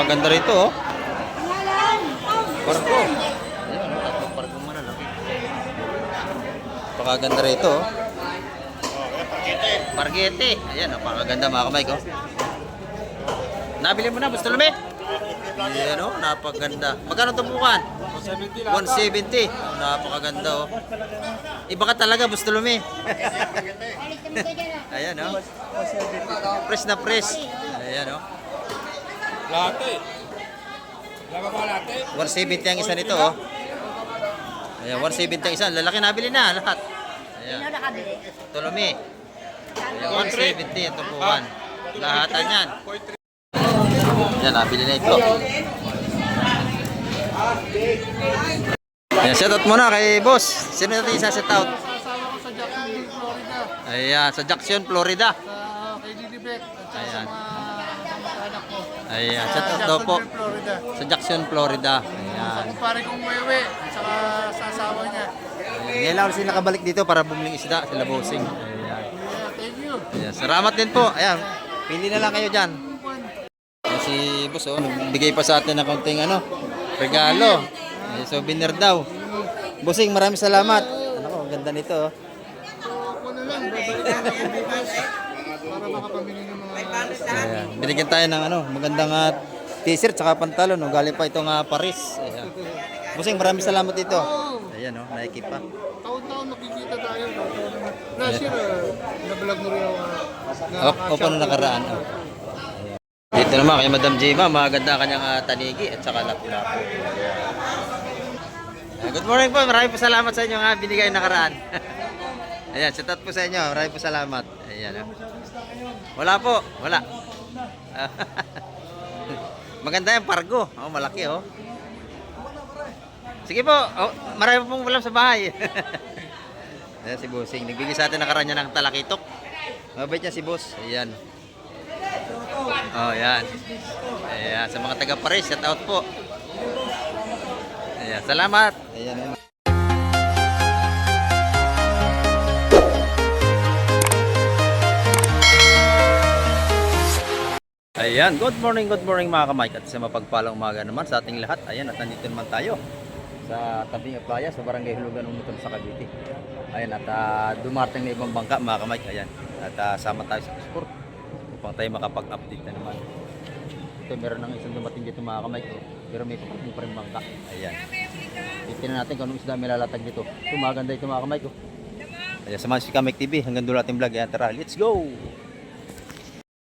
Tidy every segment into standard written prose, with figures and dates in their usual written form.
Napakaganda rito, oh. Pargo. Ayan, tatlong pargo malalaki. Napakaganda rito, oh. Pargete. Ayan, napakaganda mga kamay ko. Nabili mo na, Bustolome? Ayan, oh, napakaganda. Magkano tumpukan? 170. Oh, napakaganda, oh. Iba ka talaga, Bustolome. Ayan, oh. Press na press. Ayan, oh. Latte. Lama ba latte? 170 ang isa nito, oh. Ayan, 170 ang isa. Lalaki nabili na lahat. Ayan. Sino nakabili? Tolome. Ayan, 170 ang tumpukan. Lahatan yan. Ayan, nabili na ito. Ayan, shoutout muna kay boss. Sino natin isa shoutout? Kasama ko sa Jacksonville, Florida. Ayan, sa Jackson, Florida. Sa kay Lilibet at saka Ayan. sa mga anak ko. Ayan, Sa shoutout daw po. Jacksonville, Florida. Sa Jackson, Florida. Sa Ayan. kumpare kong Wewe at saka sa asawa niya. Ngayon lang sila nakabalik dito para bumiling isda, sila bossing. Ayan. Yeah, thank you. Ayan. Salamat din po. Ayan. Pili na lang kayo dyan. Ayan, si boss, oh, nagbigay pa sa atin ng kaunting regalo. Ayan, souvenir daw. Bossing, maraming salamat. Ano ko, ang ganda nito. Oh. So, ako na lang. Babalik na ako bukas para makapamili ng mga... Ayan. Binigyan tayo ng magandang t-shirt tsaka pantalon. Oh. Galing pa itong Paris. Ayan. Bossing, maraming salamat dito. Ayan, oh, Nike pa. Taon-taon nakikita tayo. Last year, nabalag mo rin ako. O paano nakaraan? Oh. Dito naman kay Madam Jima, maganda kanyang tanigi at saka lapu-lapu. Good morning po, maraming po salamat sa inyo nga binigay nakaraan. Ayan, shoutout po sa inyo, maraming po salamat. Ayan, oh. Wala po, wala. Maganda yung pargo, oh, malaki oh. Sige po, oh, marami pong ulam sa bahay. Ayan si Bossing, nagbigay sa atin nakaraan niya ng talakitok. Mabait niya si Boss, ayan. Oh, ayan. Ayan, sa mga taga-Paris, shout out po. Ayan, salamat. Ayan, ayan. Ayan, good morning mga kamay. At sa mapagpalang umaga naman sa ating lahat. Ayan, at nandito naman tayo sa tabing playa sa Barangay Hulugan, Umuton sa Cavite. Ayan, at dumating na ibang bangka mga kamay. Ayan, at sama tayo sa sport upang tayo makapag-update na naman. Ito, meron ng isang dumating dito mga kamay ko, pero may papating pa rin bangka. Ayan, titignan natin kung anong isda may lalatag dito. Ito, maganda ito mga kamay ko. Ayan, samahan si Kamek TV hanggang dulo ating vlog. Ayan, tara, let's go!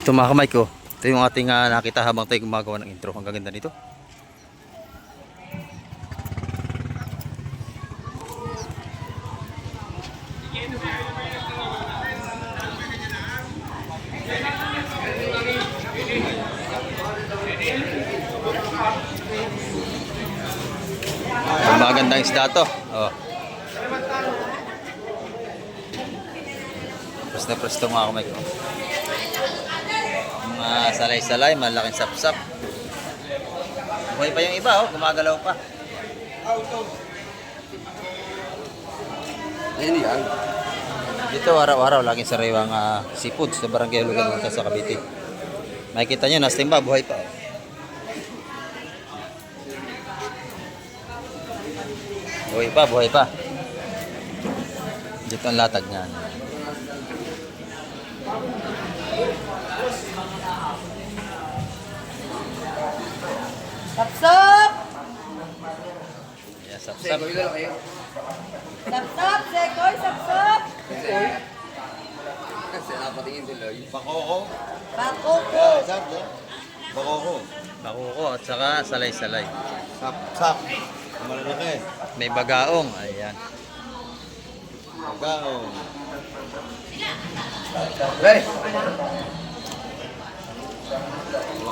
Ito mga kamay ko, ito yung ating nakita habang tayo gumagawa ng intro. Ang ganda nito. Ang magandang isda to. Oh. Press na press to mga kamay ko. Mga salay-salay, malaking sapsap. Buhay pa yung iba, oh, gumagalaw pa. Ayun yan. Dito araw-araw laging sariwang seafood sa Barangay Hulugan, Umuton sa Cavite. Makikita nyo, nasa timba, buhay pa. Buhay pa, buhay pa. Dito ang latag niyan. Sapsap! Yes, sapsap. Sapsap! Sekoy! Sapsap! Kasi napatingin tuloy. Bakoko. Bakoko! Bakoko. Bakoko at saka salay-salay. Sap. Malalaki. May bagaong. Ayan. Bagaong. Hey!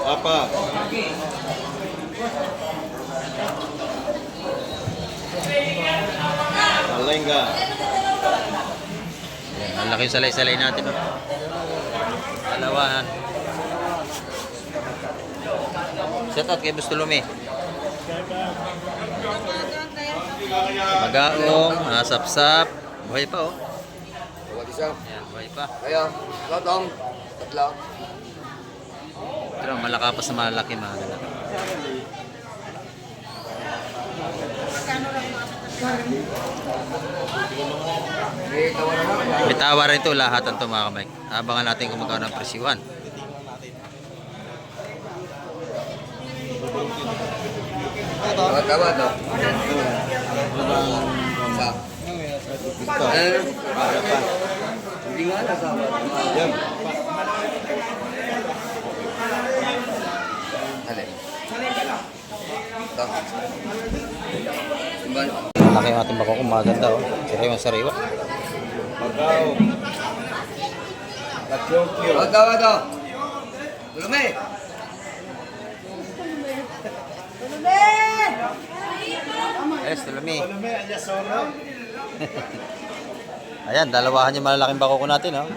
Apa? Alengga. Ayan, ang laki yung salay-salay natin. Oh. Dalawahan. Shout out kay Bustolome. Bagaong, sapsap. Buhay pa oh. Tawag isa. Ayan, buhay pa. Kaya, lotong. Tatlo. Pero malakapas na malaki mga ganun. May tawaran ito lahat ang ito mga kamay. Abangan natin kung magkano ng presyuhan. Tawad to. Hindi nga nasawa. Yan. Alin? Ito. Simban. Malaki ang ating bako kung maganda oh. Sariwa-sariwa. Pagkaw. Kakyokyo. Tawad to. Tulumi. Yes, tulami. Alam mo, alyasoro. Ayan, dalawahan yung malalaking bako ko natin oh.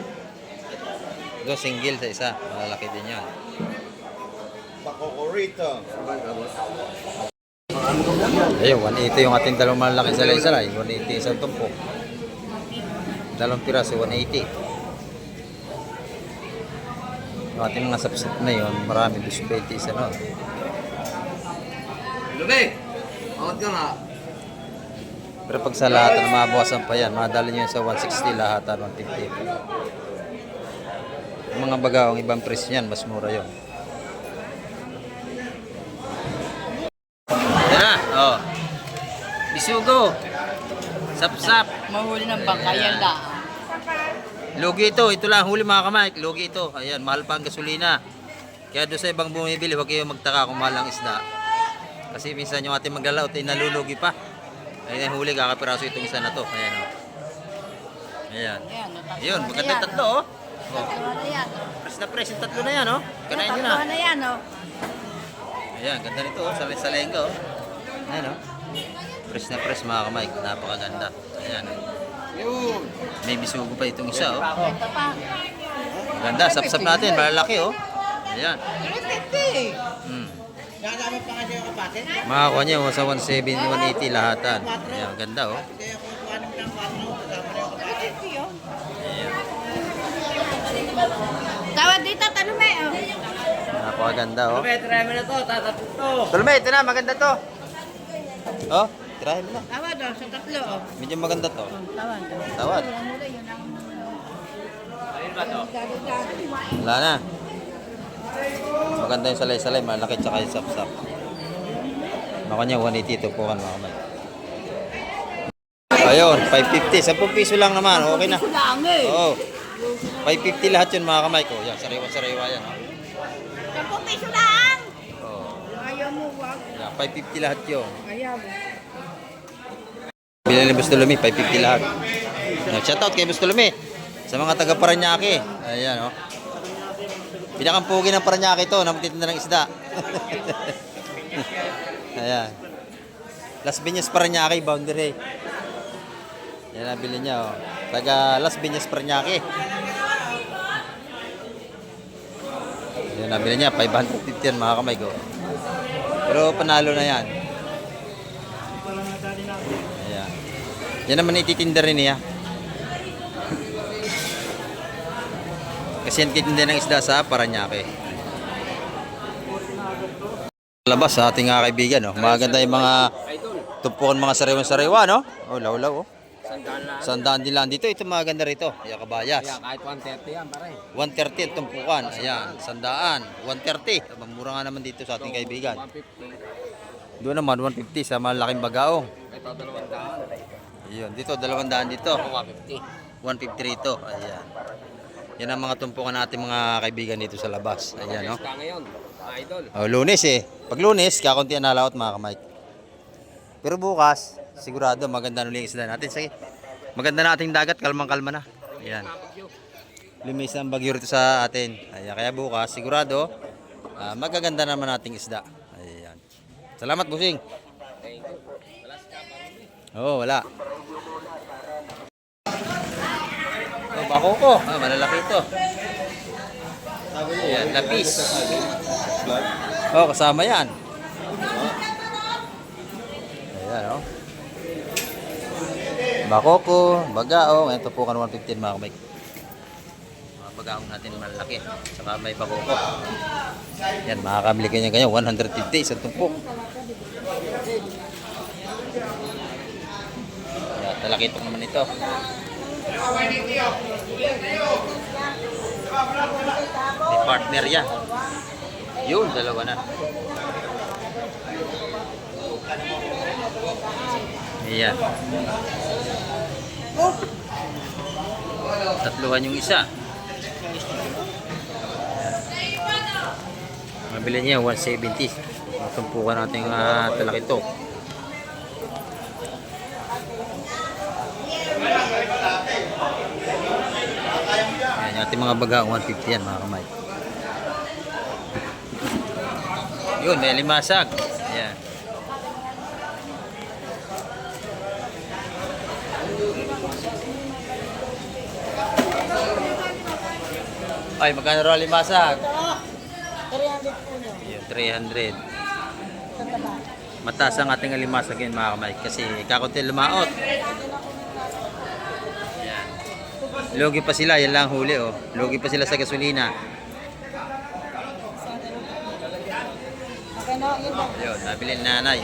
Ito single sa isa. Malalaki din yun. Pakokorito. Ayun, 180 yung ating dalawang malalaking salay-salay. 180 isang tumpok. Dalawang piraso, 180. Yung ating mga sapsap na yun, marami. 220 isa no. Tulumi. Angat ka nga. Pero pag sa lahat na mabawasan pa yan, madali nyo yun sa 160 lahat, 150. Yung mga bagawang ibang presyo yan, mas mura yun. Yan na, oh. Bisugo. Sapsap. Mahuli ng bangkayan lang. Lugi ito lang huli mga kamay. Lugi ito. Ayan, mahal pa ang gasolina. Kaya doon sa ibang bumibili, huwag kayong magtaka kung mahal ang isda. Kasi minsan yung ating maglalaot ay nalulugi pa. Ayun yung huli, kakapiraso itong isa na to. Ayan o. Ayan. Ayun, maganda tatlo o. Oh. Tatlo na yan. Press na press yung tatlo na yan o. Kanain nyo na. Tatlo na yan, oh. Ayan, ganda nito o. Salengga o. Ayan o. Press na press mga kamay. Napakaganda. Ayan o. May bisugo pa itong isa o. Ito pa. Maganda, sapsap natin. Malalaki o. Ayan. 350. Hmm. Makakuha niya sa 170, 180 lahatan. Ayan, ganda oh. Ayan. Tawad dito, talume, oh. Napakaganda oh. Try mo na to. Tatatlo to. Tulme, ito na, maganda to. Oh, tirahin mo na. Tawad, oh, sa tatlo, oh. Medyo maganda to. Tawad. Tawad. Wala na. Maganda yung salay-salay, malaki tsaka yung sap-sap. Maka niya, 180 ito po kan mga kamay. Ayun, 550. 10 piso lang naman, okay na. Lang, eh. Oo. 550 lahat yun mga kamay ko. Yan, sariwa-sariwa yan. Oh. 10 piso lang. Oo. Ayaw mo, wag. Yan, 550 lahat yun. Ayaw mo. Bilhin ni Bustulumi, 550 lahat. Shoutout kay Bustulumi. Sa mga taga Paranaque. Ayan, oh. Pinakampugi ng Paranaque ito, namatitinda ng isda. Ayan. Las Piñas Paranaque, boundary. Yan nabili niya, oh. Taga Las Piñas Paranaque. Yan nabili niya, 550 yan mga kamay ko. Pero panalo na yan. Ayan. Yan naman ititinda rin niya. Kasi yan titinda ng isda sa Paranaque. Labas sa ating mga kaibigan, no? Maganda yung mga tumpukan mga sariwan-sariwa, no? Oh, law-law, oh. Sandaan din lang dito. Ito maganda rito. Ayan, kabayas. Kahit 130 yan, pare. 130 ang tumpukan. Ayan, sandaan. 130. Mura nga naman dito sa ating kaibigan. 150. Doon naman, 150 sa malaking bagaong. Ito 200. Ayun, dito, 200 dito. 150. 150 rito. Ayan. Yan ang mga tumpukan natin mga kaibigan dito sa labas. Ayan, no? Ka ngayon, idol. Oh, Lunes eh. Pag Lunes, kakunti ang nalawat mga kamay. Pero bukas, sigurado maganda nung isda natin. Sige. Maganda na ating dagat, kalmang-kalma na. Ayan. Limis ang bagyo rito sa atin. Ayan. Kaya bukas, sigurado, magaganda naman ating isda. Ayan. Salamat, busing. Oo, wala. Oh, bako ko. Malalaki ito. Ayan, lapis. Oh, kasama yan. Ayan, oh. Bakoko, bagaong, ito po kan 115 mga kamay. bagaong natin malaki. Saka may bakoko. Yan, makakabili ka niya ganyan. 150 isang tumpok. Yan, talakitok naman ito. May partner yan. Yun, dalawa na. Ayan. Tatluhan yung isa. Mabili niya 170. Tumpukan natin yung talakitok. Ayan, ating mga baga 150 yan mga kamay. Yun, may limasag. Ayan. Ay, magkano raw limasag? 300 po nyo. Yun, 300. Mataas ang ating limasag yun mga kamay kasi kakunti lumaot. Ayan. Lugi pa sila, yan lang huli oh. Lugi pa sila sa gasolina. Yun, nabili ni nanay.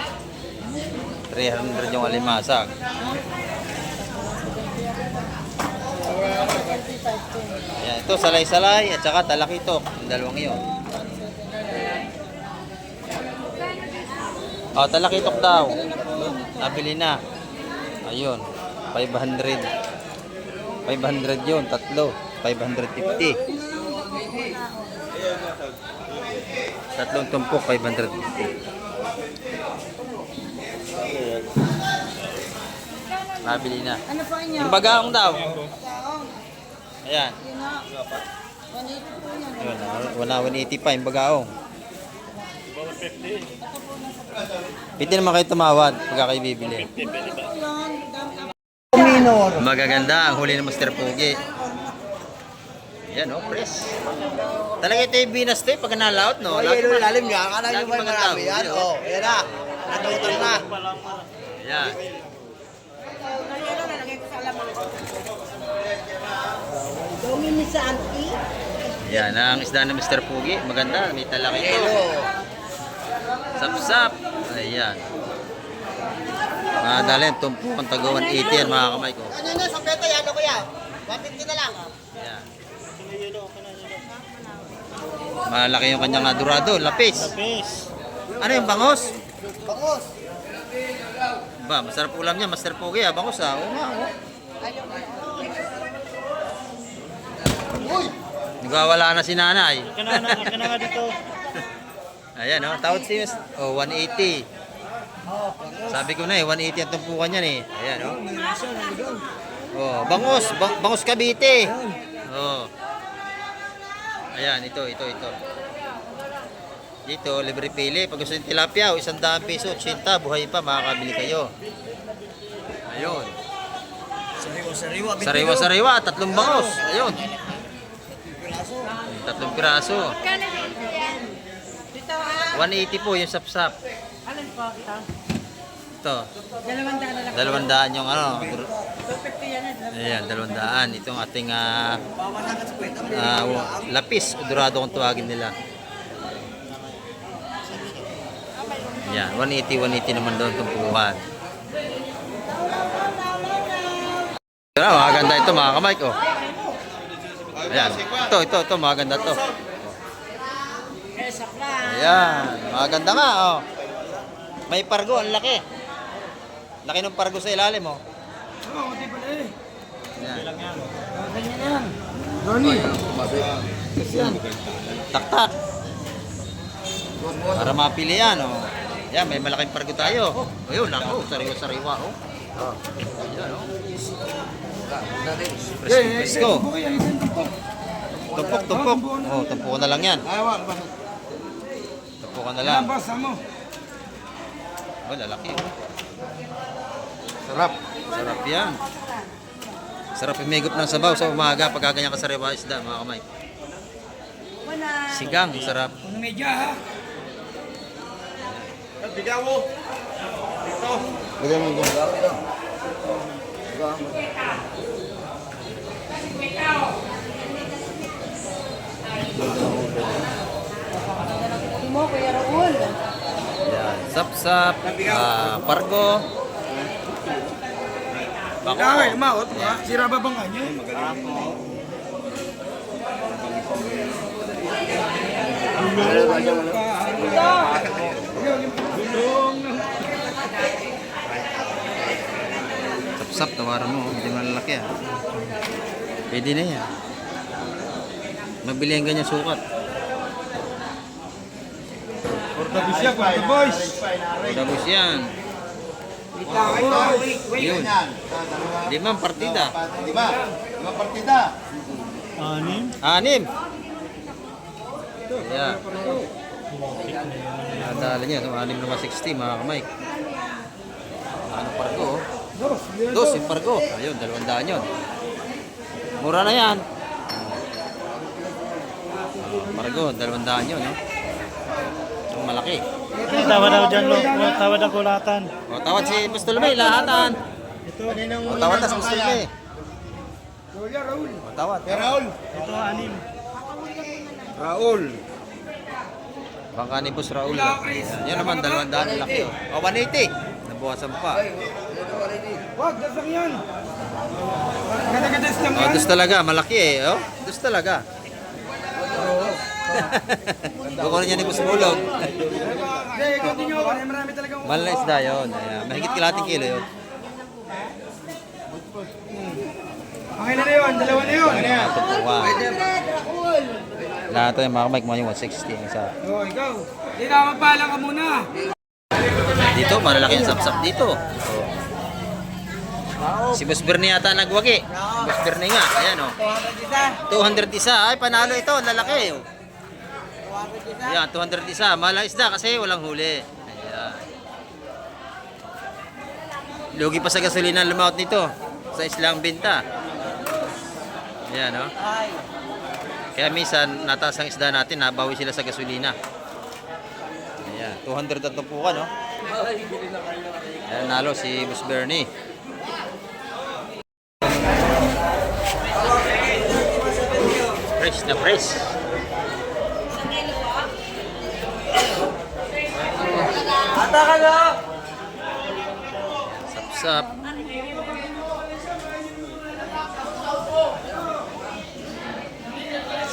300 yung alimasag. Ayan, ito salay-salay at saka talakitok. Yung dalawang yun. Oh, talakitok daw. Nabili na. Ayun, 500. 500 yun, tatlo. 550. Tatlong tumpok, 550. Nabili na. Ano po inyo? Yung bagaong daw. Gaong. Ayan. Yun na. 180 po yan. Yun, wala 180 pa yung bagaong. Pwede naman kayo tumawad pagka kayo bibili. Magaganda ang huli ng Master Pogi. Yan o, press. Talaga ito yung binas ito pag nalaot, no? Lagi mo lalim nga, akala nyo ba maganda marami ang yan? huli, Oo, yan na. Natutol na. Yan. Domini sa auntie. Yan ang isda ng Mr. Pogi. Maganda, may talaki ito. Sap-sap. Ayan. Mga dalhin, tumpok ang taga 180 yan mga kamay ko. Ano na, sa peta yan, ano kuya? 150 na lang. Ayan. Malaki yung kanyang adorado, lapis. Ano yung bangos? Bangos. Ba, masarap ulam niya, Master Pogi, bangos ah. Oo nga, oh. Uy! Nagwawala na si nanay. Kana dito. Ayan, oh, tawad si oh, 180. Sabi ko na eh, 180 ang tumpukan niyan eh. Ayan, oh. Oh, bangos, bangos Cavite. Oh. Ayan, ito. Dito, libre pili. Pag gusto yung tilapia, 100 piso, 80, buhay pa, makakabili kayo. Ayun. Sariwa, tatlong bangos. Ayun. Tatlong piraso. Dito ah. 180 po yung sapsap. Alin po ito? Ito. 200 na lang. 200 yung ano. 250 yan eh. Ayan, 200. Itong ating lapis. Dorado kung tuwagin nila. Ayan, 180 naman doon tumpukan. Pero maganda ito mga kamay ko. Ayan, ito, maganda to. Ayan, maganda nga oh. May pargo, ang laki. Laki ng pargo sa ilalim oh. Ayan. Tak-tak. Para mapili yan oh. Yan, may malaking pargo tayo. Ayun, lako, sariwa-sariwa oh. Ayan oh. Presko. Tumpok. Oh, tumpukan na lang yan. Tumpukan na lang. Oh, lalaki. Sarap yan. Sarap imigop ng sabaw sa umaga pag ganyan kasariwa isda, mga kamay. Sigang, sarap. Bigyan mo. Dito. Lagyan mo dyan. Mo, Kuya Raul. Yan, sapsap, pargo. Bako. maot. Sira ba bang kanya? Sapsap, tawaran mo. Hindi malalaki ah. Pwede na yan. Mabili ang ganyan sukat. Portabis siya, portabis. Tapos yan. Yun. 5 partida. 5 partida. 6. Yan. Nadala niya. 6 naman 60 mga kamay. Ano pargo? Dos yung pargo. Ayun, 200 yun. Mura na yan. Pargo, 200 yun. No? Yung malaki. Tawad daw dyan, tawad ang kulatan. O, tawad si Pustulme, lahatan. O, tawad na si Pustulme. O, tawad. Raul. Ito, 6. Raul. Bangka ni Boss Raul. Ayan. Yan naman, 200 laki. O, 180. Nabukasan pa. Wag, dasang yan. Ganda-gandas lang O, dus talaga, malaki eh. O, dus talaga. Bukunin niya ni Boss Bulog. Hey, continue ako. Marami talagang... Mahal na isda yun. Ayan. Mahigit kalating kilo yun. Okay na yun, dalawa na yun. Ano yan? Tutuwa. Raul. Lahat ito yung mga kamay, mga yung 160 ang isa. Oh, ikaw. Hindi ka magpala ka muna. Dito, malalaki ang sapsap dito. Si Boss Bernie yata nagwagi. Boss Bernie nga, ayan o. 200 isa. Ay, panalo ito, lalaki. Ayan, 200 isa. Mahal ang isda kasi walang huli. Ayan. Lugi pa sa gasolina ang lumaut nito. Sa islang binta. Ayan o. Kaya minsan, nataas ang isda natin, nabawi sila sa gasolina. Ayan, 200 at tupukan o. Ayan, nalo si Boss Bernie. Fresh na fresh. Ata ka na. Sapsap.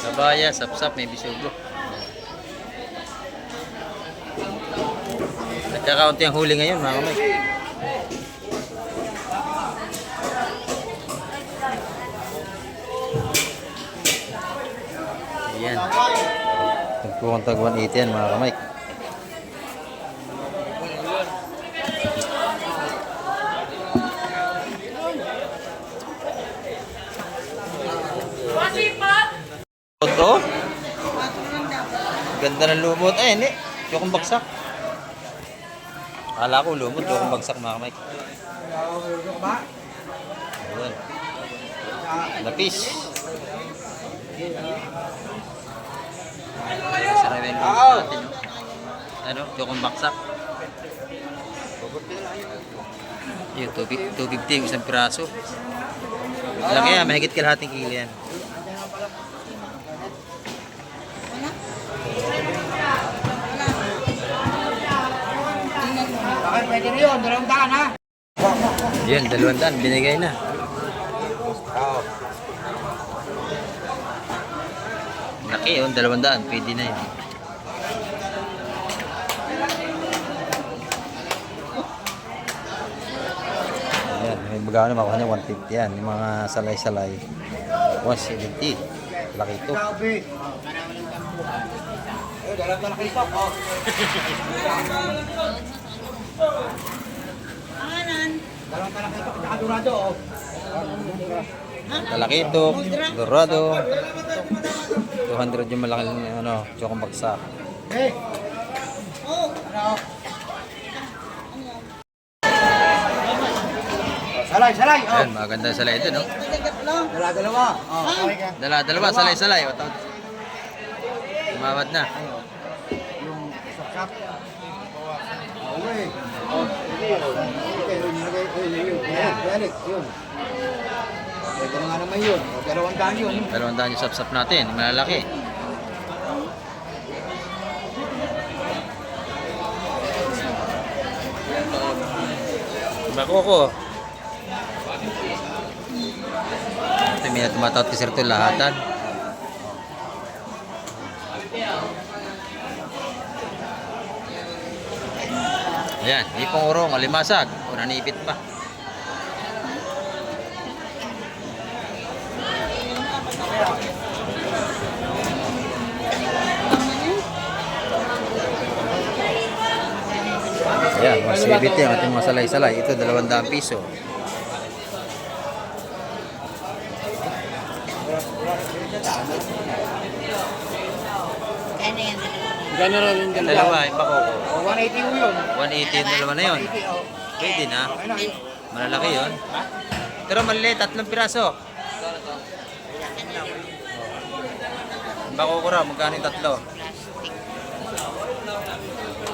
Sabaya, sapsap, may bisugo. Nagkakaunti ang huli ngayon mga kamay. Ayan. Tagpukan tag 180 yan mga kamay. Ito? Ganda ng lumot. Ay, hindi. Yung bagsak. Akala ko lumot. Yung bagsak mga kamay. Ayan. Lapis. Sarap yung lumot natin. No? Ano? Yung bagsak. Yung 250 yung isang piraso. Laki yan. Mahigit kalahating kilo yan. Okay, pwede na yun. 200 ha. Yan, 200. Binigay na. Laki yun, 200. Pwede na yun. Ayan, may baga na makuha niya 150 yan. Yung mga salay-salay. 170. Laki ito. Lalaki ito. Dorado. 200 yung malaki ano, tsokong bagsak. Salay, salay. Ayan, maganda yung salay ito, no? Dala-dalawa. Oh, okay ka. Dalawa, salay-salay. Tumawad na. Yung saksak. Okay. Okay, yun. Yun. Pwede na nga naman yun. 200 yun. 200 yung sapsap natin, yung malalaki. Bakoko. Ito may tumatawag kay Sir to lahatan. Ayan, ipong urong, alimasag. O nanipit pa. Ayan, 170 ang ating mga salay-salay. Ito, 200 piso. Kaya na yan. Gano'n rin yung Dalawa, yung bakoko. 180 mo yun. 180 yung dalawa na yun. Pwede na. Malalaki yun. Pero maliliit, 3 piraso. Yung bakoko raw, magkano yung 3?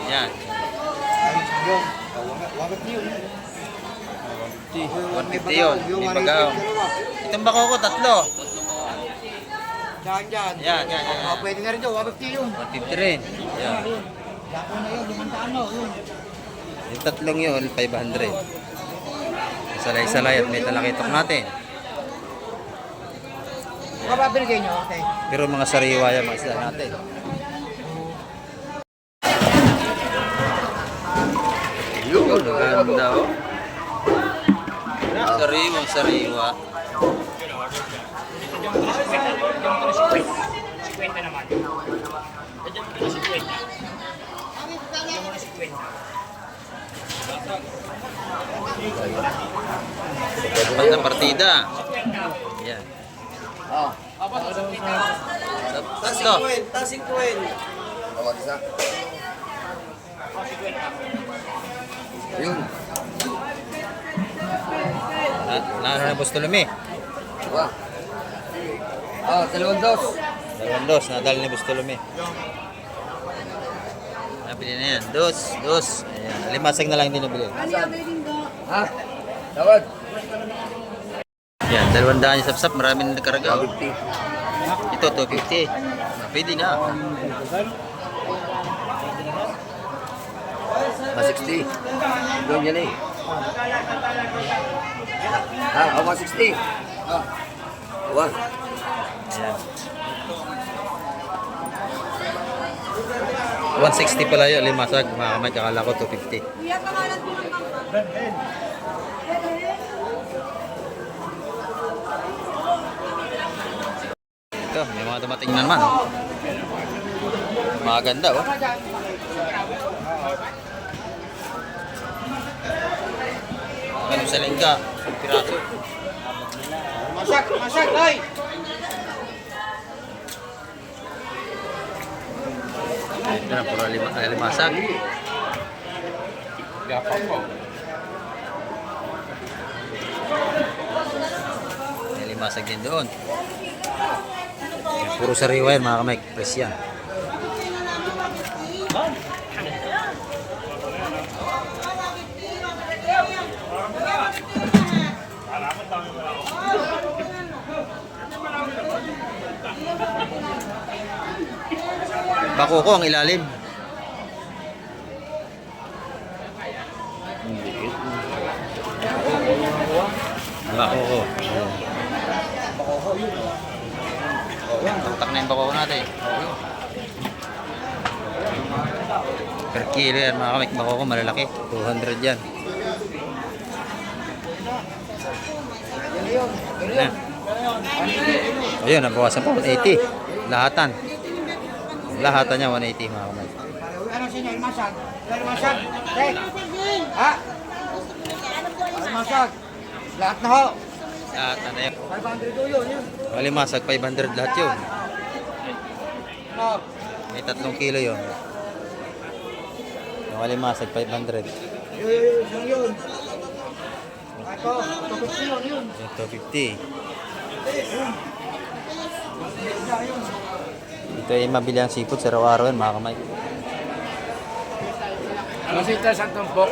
Yan. 150 yun. Yung bagaw. Itong bakoko, 3. Dyan. Yan, yan, yan. Oh, pwede na rin yun, 150 yun. 150 rin. Yan. Dako na yun, 500 yun. Yung 3 yun, 500. Salay-salay at may talakitok natin. Baka babinigay nyo, okay. Pero mga sariwa yan, mga isda natin. Yun, ganda oh. Sariwa, sariwa. Dapat na partida. Yan. Oh. Tatlo. Yun. Ano na Bustolome? Diba? Oh, 200. 200, nadal ni Bustolome. Nabili na yan. Dos. Ayan. Limasag na lang din nabili. Ha? Tawad. Yan, 200 yung sapsap. Marami na nakarga. Oh. 150. Ito, 250. Pwede na. 160. Doon yan eh. Ha? Oh, 160. Ah. Wah. Ayan. 160 pala yun, limasag. Mga kamay, kakala ko 250. Ito, may mga dumating na naman. Oh. Mga ganda, oh. Ano sa lingga? Piraso. Masak, ay! Ito na, puro limasag. May limasag din doon. Yan, puro sariwa yan mga kamay. Press yan. Bakoko ang ilalim. Bakoko. Tutak na yung bakoko natin. Per kilo yan mga kamik. Bakoko malalaki. 200 yan. Ayan. Ayun, nabawasan pa. 180. Lahatan. Lahatan niya 180 mga kamay. Ano sa inyo? Masag? Masag? Hey! Ha? Masag? Lahat na ho? Lahatan na yun. 500 yun. Malimasag 500 lahat yun. No. May 3 kilo yun. Yung malimasag 500. Yun. Ito, 250 yun. Yung 250. Ito ay mabili ang seafood sa araw-araw yan mga kamay. Masita sa tumpok.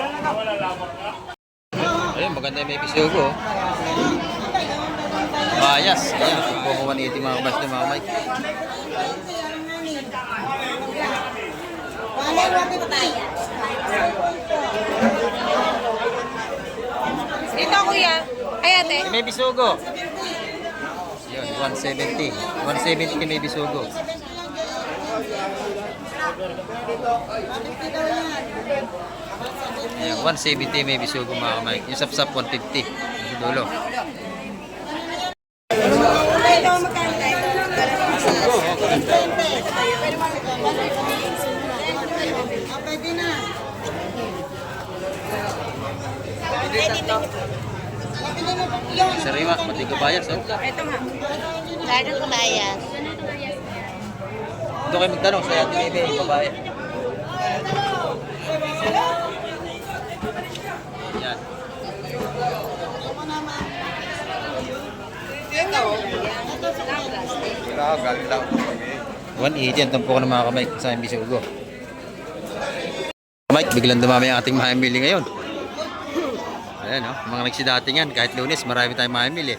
Ayun, maganda yung may pisogo. Bayas. Ayan, kukuha 180 mga kabas ng mga kamay. may bisugo. Yun, 170. 170 may bisugo. Ayan, 170 may bisugo mga kamay. Yung sapsap 150. Sa dulo. Pwede na. Sariwa, matigo bayas. Oh. Gano'ng kabayas? Ito kayo magtanong sa Ate Bebe, babae. Yan. Wala, galing lang. 180 ang tampo ko ng mga kamay sa MB Sugo. Mike, biglang dumami ang ating mamimili ngayon. Ayan, oh, mga nagsidatingan. Kahit Lunes, marami tayong mamimili.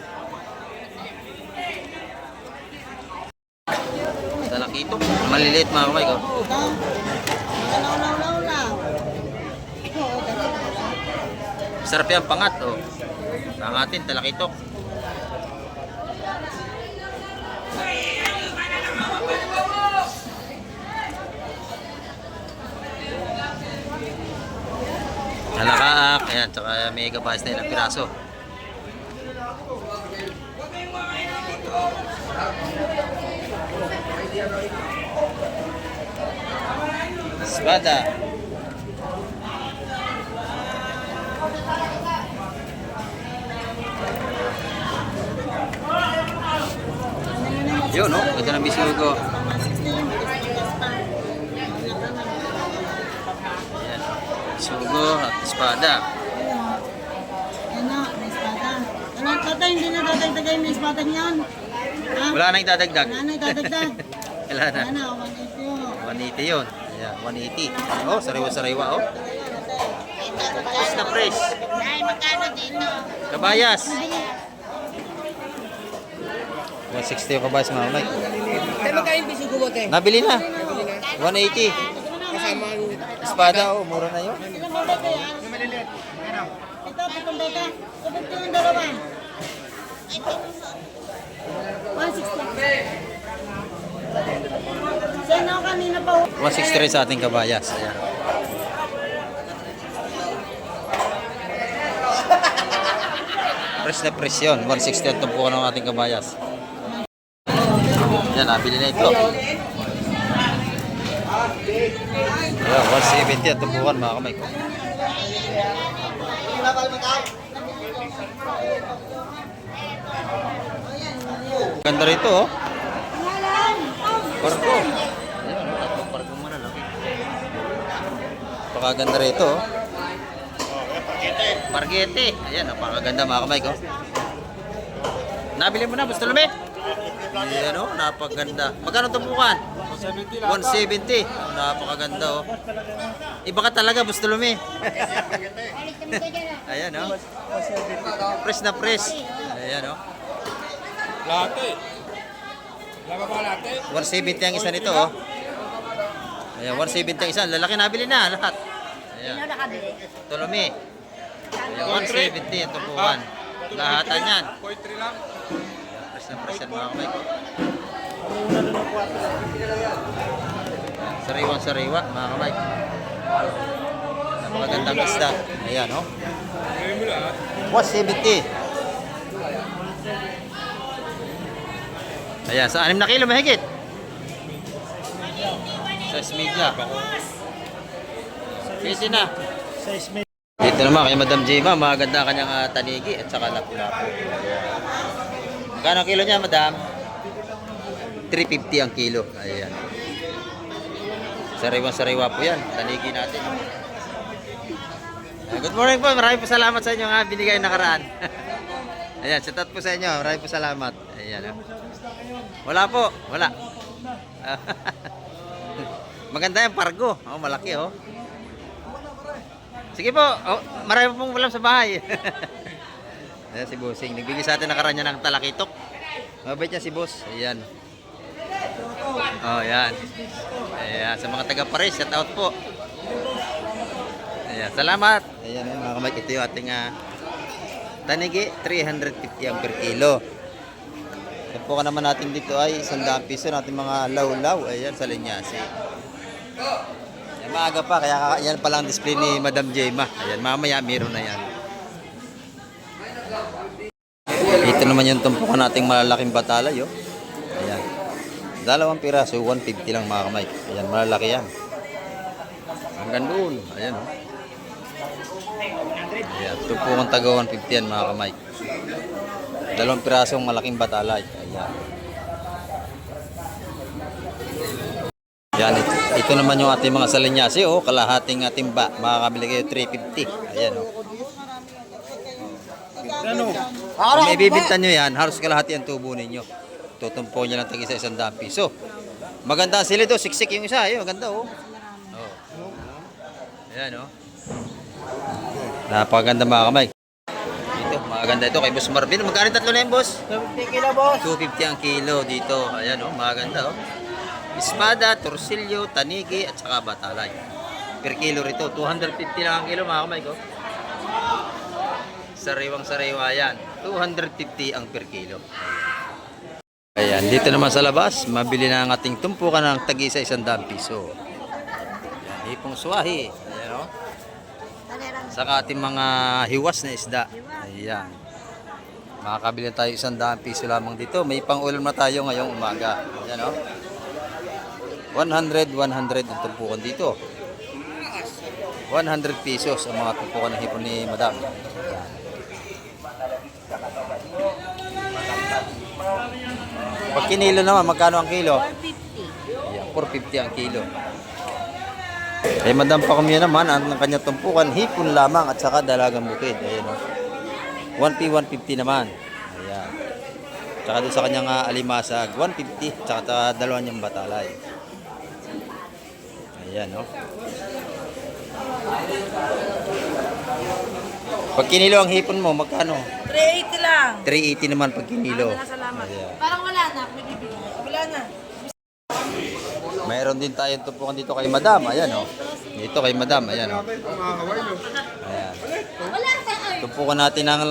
Talakito. Maliliit mga kamay ko. Sarap yan, pangat. Oh. Pangatin, talakitok. Halakaak, ayan, tsaka may gabayas na ilang piraso. Espada. Yun, no? Ito ng bisugo. Ayan. Bisugo at espada. Ano, may espada. Ano, tatay, hindi na dadagdagay may espada niyan. Ha? Wala nang idadagdag. Wala na idadagdag. Wala na. Wala na, 180 180 yun. yun. Ayan, 180. Oh, sariwa-sariwa, oh. Fresh na fresh. Dahil magkano dito? Kabayas. 160 yung kabayas mga kamay. Tayo magkain bisugo mo, te. Nabili na. 180. Espada, oh, mura na yun. Ilang ba ito yan? Ito, pitong beka. Ito yung dalawa. 160. Saan ako kanina pa? 160 rin sa ating kabayas. Ayan. Fresh na fresh yun. 160 ang tumpukan ng ating kabayas. Yan, nabili na ito. Ayan, 170 ang tumpukan mga kamay ko. Ganda rito, oh. Pargo. Ayan, tatlong pargo malalaki. Napakaganda rito, oh. Pargete. Ayan, napakaganda mga kamay ko. Nabili mo na, Bustolome? Ayan, oh, napakaganda. Magkano tumpukan? 170. Oh, napakaganda, oh. Iba ka talaga, Bustolome. Ayan, oh. Fresh na fresh. Ayan, oh. Latte. Lama ba latte? 170 ang isa nito, oh. Ayan, 170 ang isa. Lalaki nabili na, lahat. Ayan. Tolome. Ayan, 170 ang tumpukan. Lahatan yan. 0.3 lang. Fresh na fresh yan, mga kamay ko. Sariwang-sariwa, mga kamay. Napakagandang isda. Ayan, oh. 170. Ayan, sa 6 na kilo mahigit. Sa media. Pwede na. Size mate. Dito naman kay Madam Jema, maganda kanyang tanigi at saka lapu-lapu. Magkano ang kilo niya, Madam? 350 ang kilo. Ayan. Sariwang-sariwa po yan. Tanigi natin. Good morning po. Maraming po salamat sa inyo nga binigay nakaraan. Ayan, shout out po sa inyo. Maraming po salamat. Ayan. Wala po. Wala. Maganda yung pargo. Oh, malaki, oh. Sige po. Oh, marami pong ulam sa bahay. Ayan si Bossing. Nagbigay sa atin nakaraan niya ng talakitok. Mabait niya si Boss. Ayan. Oh, ayan. Ayan. Sa mga taga-Paris, shout out po. Ayan. Salamat. Ayan, mga kamay. Ito yung ating Tanigi, 350 ang per kilo. Tempo ka naman natin dito ay 100 piso natin mga law-law. Ayan, sa linyasi. Yan, maaga pa, kaya yan palang display ni Madam Jema. Ayan, mamaya meron na yan. Ito naman yung tumpukan nating malalaking batalay, oh. Ayan. 2 piraso, 150 lang mga kamay. Ayan, malalaki yan. Hanggang doon. Ayan, oh. Ayan, tumpukan taga 150 yan mga kamay. 2 pirasong malaking batalay. Ayan. Ayan, ito naman yung ating mga salinyasi, oh. Kalahating ating ba. Makakabili kayo 350. Ayan, oh. Kung may bibintan nyo yan, halos kalahati ang tubo ninyo. Tutumpo nyo lang tag-isa 100 piso. Maganda sila ito, siksik yung isa. Ayun, maganda, oh. Ayan, oh. Napakaganda mga kamay. Dito, maganda ito kay Boss Marvin. Magkano tatlo na yun, boss? 250 kilo, boss. 250 ang kilo dito. Ayan, oh, maganda, oh. Espada, torsilyo, tanigi, at saka batalay. Per kilo rito, 250 lang ang kilo mga kamay ko. Sariwang-sariwa yan. 250 ang per kilo. Ayan, dito naman sa labas, mabili na ang ating tumpukan ng tag-isa 100 piso. Ayan, hipong suwahi. Ayan, oh. Saka ating mga hiwas na isda. Ayan. Makakabili tayo 100 piso lamang dito. May pang-ulam na tayo ngayong umaga. Ayan, oh. 100 ang tumpukan dito. 100 pesos ang mga tumpukan ng hipon ni Madam. Pag kinilo naman, magkano ang kilo? 450. Ayan, 450 ang kilo. Kay Madam Pakumya naman, ang kanyang tumpukan, hipon lamang at saka dalagang bukid. Ayan, oh. 150 naman. Ayan. Tsaka doon sa kanyang alimasag, 150. Tsaka dalawa niyang batalay. Ayan, oh. Pag kinilo ang hipon mo, magkano? 380 lang. 380 naman pag kinilo. Salamat. Ayan. Parang wala na. May bibigyan. Wala na. Mayroon din tayong tumpukan dito kay Madam. Ayan, oh. Dito kay Madam. Ayan, oh. Ayan. Tumpukan natin ng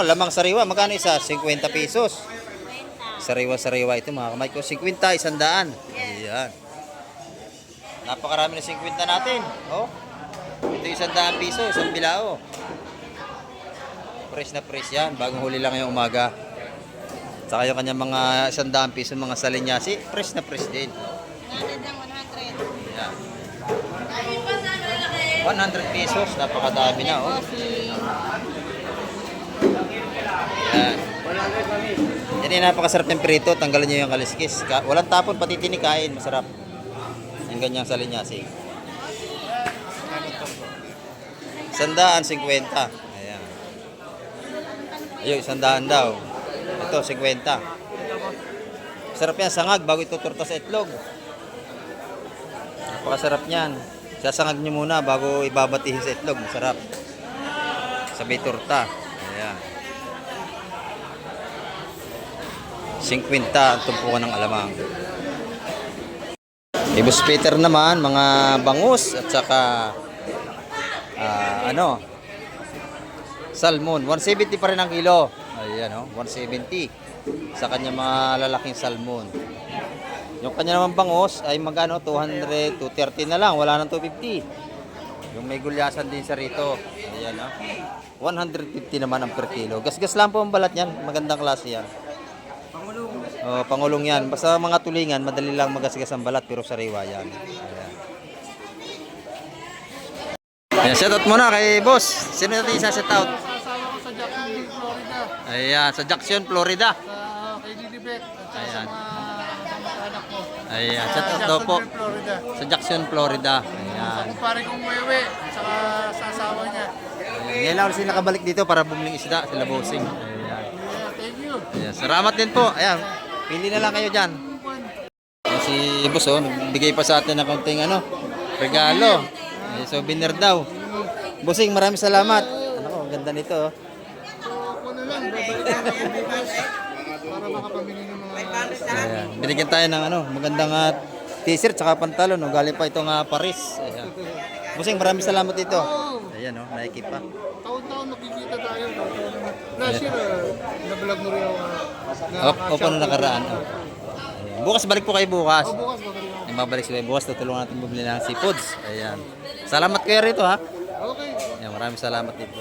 lamang sariwa. Magkano isa? 50 pesos. Sariwa-sariwa ito mga kamay ko. 50, 100. Ayan. Napakarami na 50 natin. Oh. Ito 100 piso, isang bilao. Fresh na fresh yan. Bagong huli lang ngayong umaga. Saka yung kanyang mga 100 piso, mga salinyasi, fresh na fresh din. Ayan. 100 pesos, napakadami na, oh. Ayan. Yan yung napakasarap ng prito, tanggalin nyo yung kaliskis. Walang tapon, pati tinikain, masarap. Yung ganyang salinyasi. 150. Ayan. Ayun, 100 daw. Ito, 50. Sarap yan, sangag, bago ito turta sa itlog. Napakasarap niyan. Sasangag nyo muna bago ibabatihin sa itlog. Masarap. Sabay turta. Ayan. 50 ang tumpukan ng alamang. Ibus Peter naman, mga bangus at saka salmon. 170 pa rin ang kilo. Ayan, oh, 170 sa kanya mga lalaking salmon. Yung kanya naman bangus ay magano 200, 230 na lang, wala nang 250. Yung may gulyasan din sa rito. Ayan, oh. 150 naman ang per kilo. Gas-gas lang po ang balat niyan, magandang klase yan. Oh, pangulong yan. Basta mga tulingan, madali lang magasgas ang balat pero sariwa yan. Ayan. Ayan, shoutout muna kay boss. Sino natin isa shoutout? Sasawa ko sa Jacksonville, Florida. Ayan, sa Jackson, Florida. Kay Lilibet at saka Ayan. sa mga anak ko. Ayan, Sa shoutout daw po. Jacksonville, Florida. Sa Jackson, Florida. Sa Ayan. kumpare kong wewe at saka sa asawa niya. Ngayon lang sila nakabalik dito para bumili isda sila bossing. Ayan. Yeah, thank you. Ayan. Salamat din po. Ayan. Pili na lang kayo dyan. Si boss, oh, nagbigay pa sa atin ng konting regalo. Souvenir daw. Bossing, maraming salamat. Ano ko, ang ganda nito. Oh. So, ako na lang. Babalik na ako bukas para makapamili ng mga... Ayan. Binigyan tayo ng magandang t-shirt saka pantalon. Oh. Galing pa itong Paris. Ayan. Bossing, maraming salamat dito. Ayan, oh, Nike pa. Taon-taon magkikita tayo. Last year, na-vlog mo rin ako. Opo na nakaraan. Ayan. Bukas balik po kayo bukas. Bukas, babalik ako. Yung babalik kayo bukas, tutulungan natin bumili ng seafoods. Ayan. Salamat kayo rito ha. Okay. Ayan, maraming salamat dito.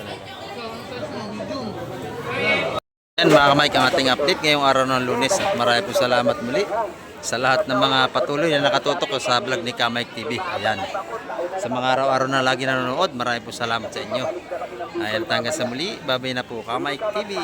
Ayan mga kamay, ang ating update ngayong araw ng Lunes. At marami po salamat muli sa lahat ng mga patuloy na nakatutok sa vlog ni Kamike TV. Ayan. Sa mga araw-araw na lagi nanonood, marami po salamat sa inyo. Ayan, hanggang sa muli. Babay na po, Kamike TV.